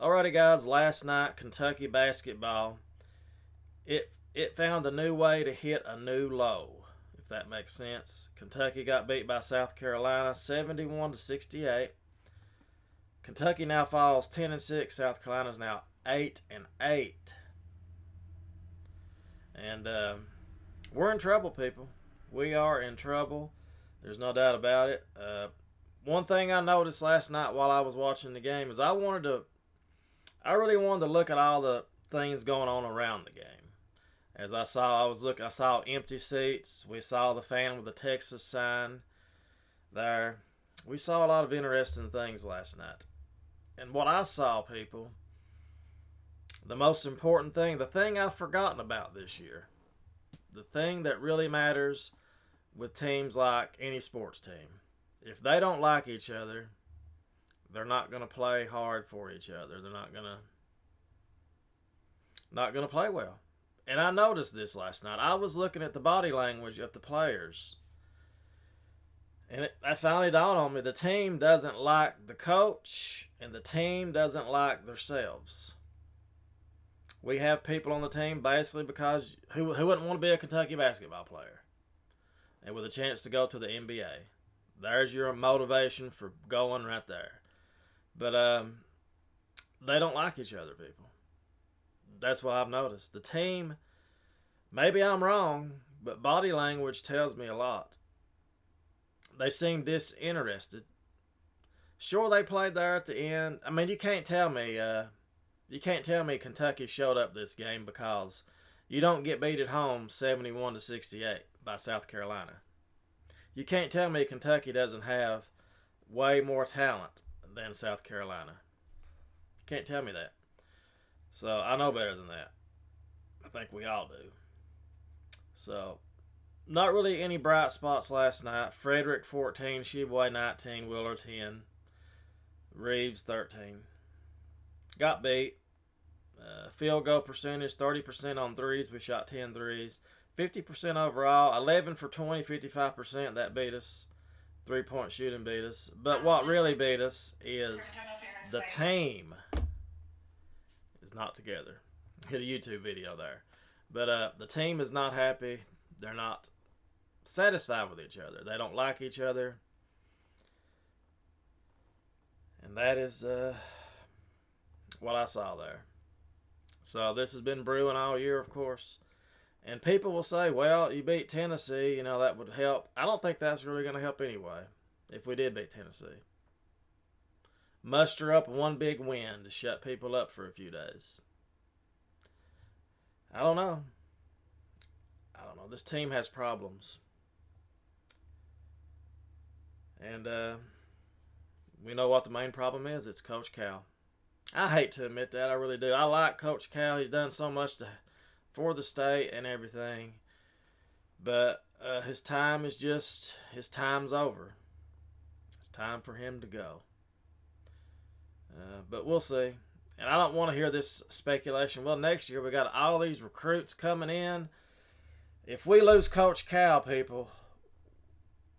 Alrighty, guys. Last night, Kentucky basketball it found a new way to hit a new low, if that makes sense. Kentucky got beat by South Carolina, 71-68. Kentucky now falls 10-6. South Carolina's now 8-8, and we're in trouble, people. We are in trouble. There's no doubt about it. One thing I noticed last night while I was watching the game is I really wanted to look at all the things going on around the game. As I saw empty seats. We saw the fan with the Texas sign there. We saw a lot of interesting things last night. And what I saw, people, the most important thing, the thing I've forgotten about this year, the thing that really matters with teams like any sports team, if they don't like each other, they're not going to play hard for each other. They're not going to play well. And I noticed this last night. I was looking at the body language of the players, and it finally dawned on me: the team doesn't like the coach, and the team doesn't like themselves. We have people on the team basically because who wouldn't want to be a Kentucky basketball player, and with a chance to go to the NBA. There's your motivation for going right there. But they don't like each other, people. That's what I've noticed. The team, maybe I'm wrong, but body language tells me a lot. They seem disinterested. Sure, they played there at the end. I mean, you can't tell me Kentucky showed up this game because you don't get beat at home 71-68 by South Carolina. You can't tell me Kentucky doesn't have way more talent than South Carolina. You can't tell me that. So I know better than that. I think we all do. So, not really any bright spots last night. Frederick 14, Sheboy 19, Wheeler 10, Reeves 13. Got beat. Field goal percentage 30% on threes. We shot 10 threes. 50% overall. 11 for 20, 55%. That beat us. 3-point shooting beat us. But what really beat us is the team is not together. Hit a YouTube video there. But the team is not happy. They're not satisfied with each other. They don't like each other. And that is what I saw there. So this has been brewing all year, of course. And people will say, well, you beat Tennessee, that would help. I don't think that's really going to help anyway, if we did beat Tennessee. Muster up one big win to shut people up for a few days. I don't know. This team has problems. And we know what the main problem is. It's Coach Cal. I hate to admit that. I really do. I like Coach Cal. He's done so much for the state and everything. But his time's over. It's time for him to go. But we'll see. And I don't want to hear this speculation. Well, next year we got all these recruits coming in. If we lose Coach Cal, people,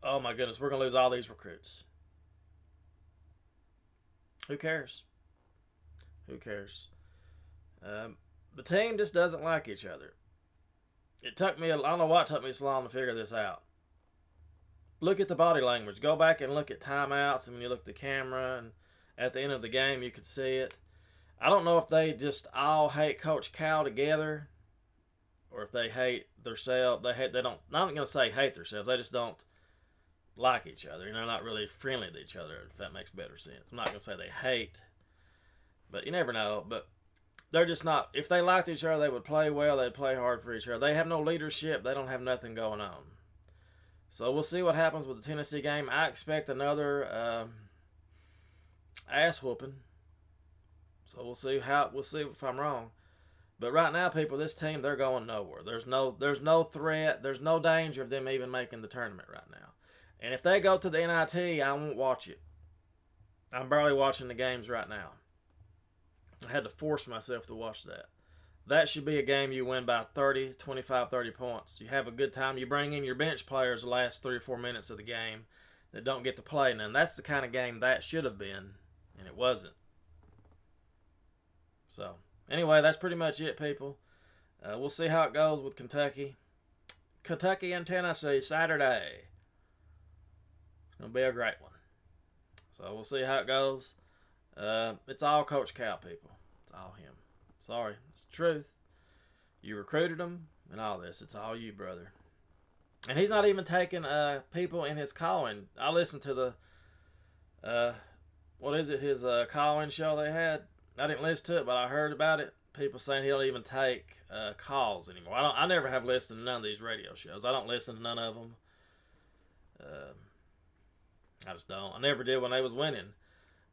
oh my goodness, we're going to lose all these recruits. Who cares? Who cares? The team just doesn't like each other. I don't know why it took me so long to figure this out. Look at the body language. Go back and look at timeouts, and when you look at the camera, and at the end of the game, you could see it. I don't know if they just all hate Coach Cal together, or if they hate themselves. They don't. I'm not going to say hate themselves. They just don't like each other. They're not really friendly to each other, if that makes better sense. I'm not going to say they hate, but you never know. But they're just not. If they liked each other, they would play well. They'd play hard for each other. They have no leadership. They don't have nothing going on. So we'll see what happens with the Tennessee game. I expect another ass whooping. So we'll see if I'm wrong. But right now, people, this team, they're going nowhere. There's no threat. There's no danger of them even making the tournament right now. And if they go to the NIT, I won't watch it. I'm barely watching the games right now. I had to force myself to watch that. That should be a game you win by 30, 25, 30 points. You have a good time. You bring in your bench players the last 3 or 4 minutes of the game that don't get to play. And that's the kind of game that should have been, and it wasn't. So, anyway, that's pretty much it, people. We'll see how it goes with Kentucky. Kentucky and Tennessee, Saturday. It's going to be a great one. So, we'll see how it goes. It's all Coach Cal, people. It's all him. Sorry. It's the truth. You recruited him and all this. It's all you, brother. And he's not even taking people in his calling. I listened to the, his call-in show they had. I didn't listen to it, but I heard about it. People saying he don't even take calls anymore. I never have listened to none of these radio shows. I don't listen to none of them. I just don't. I never did when they was winning.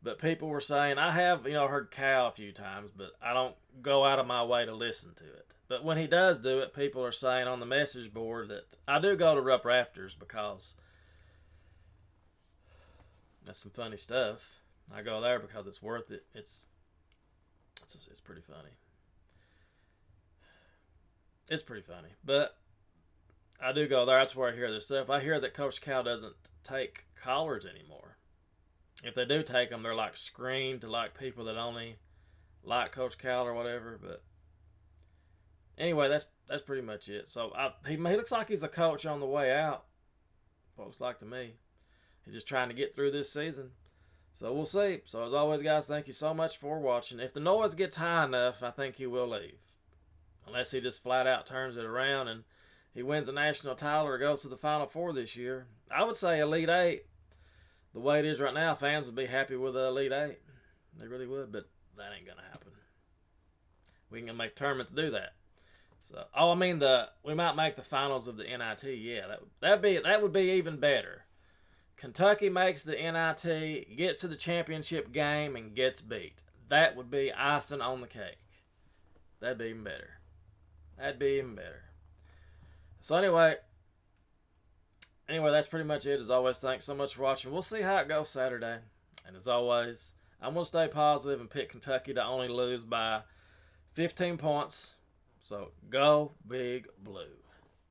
But people were saying, I have, heard Cal a few times, but I don't go out of my way to listen to it. But when he does do it, people are saying on the message board that I do go to Rupp Rafters because that's some funny stuff. I go there because it's worth it. It's pretty funny. It's pretty funny. But I do go there. That's where I hear this stuff. I hear that Coach Cal doesn't take callers anymore. If they do take them, they're like screened to like people that only like Coach Cal or whatever. But anyway, that's pretty much it. So he looks like he's a coach on the way out. What it looks like to me. He's just trying to get through this season. So we'll see. So as always, guys, thank you so much for watching. If the noise gets high enough, I think he will leave. Unless he just flat out turns it around and he wins a national title or goes to the Final Four this year. I would say Elite Eight. The way it is right now, fans would be happy with the Elite Eight. They really would, but that ain't going to happen. We can make a tournament to do that. So, we might make the finals of the NIT. Yeah, that would be even better. Kentucky makes the NIT, gets to the championship game, and gets beat. That would be icing on the cake. That'd be even better. So anyway, that's pretty much it. As always, thanks so much for watching. We'll see how it goes Saturday. And as always, I'm going to stay positive and pick Kentucky to only lose by 15 points. So go Big Blue.